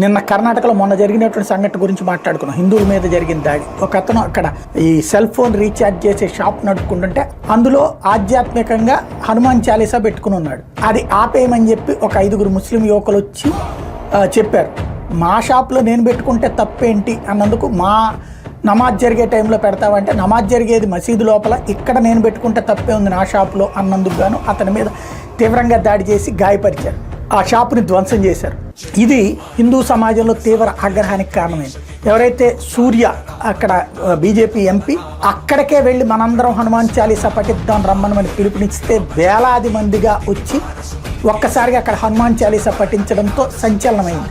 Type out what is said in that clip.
నిన్న కర్ణాటకలో మొన్న జరిగినటువంటి సంఘటన గురించి మాట్లాడుకున్నాం. హిందువుల మీద జరిగిన దాడి. ఒక అతను అక్కడ ఈ సెల్ ఫోన్ రీఛార్జ్ చేసే షాప్ నడుపుకుంటుంటే అందులో ఆధ్యాత్మికంగా హనుమాన్ చాలీసా పెట్టుకుని ఉన్నాడు. అది ఆపేయమని చెప్పి ఒక 5 ముస్లిం యువకులు వచ్చి చెప్పారు. మా షాప్లో నేను పెట్టుకుంటే తప్పేంటి అన్నందుకు, మా నమాజ్ జరిగే టైంలో పెడతావంటే నమాజ్ జరిగేది మసీదు లోపల, ఇక్కడ నేను పెట్టుకుంటే తప్పే ఉంది నా షాప్లో అన్నందుకు గాను అతని మీద తీవ్రంగా దాడి చేసి గాయపరిచారు. ఆ షాపుని ధ్వంసం చేశారు. ఇది హిందూ సమాజంలో తీవ్ర ఆగ్రహానికి కారణమైంది. ఎవరైతే సూర్య అక్కడ బీజేపీ ఎంపీ అక్కడికే వెళ్ళి మనందరం హనుమాన్ చాలీసా పఠిద్దాం రమ్మని పిలుపునిస్తే వేలాది మందిగా వచ్చి ఒక్కసారిగా అక్కడ హనుమాన్ చాలీసా పఠించడంతో సంచలనమైంది.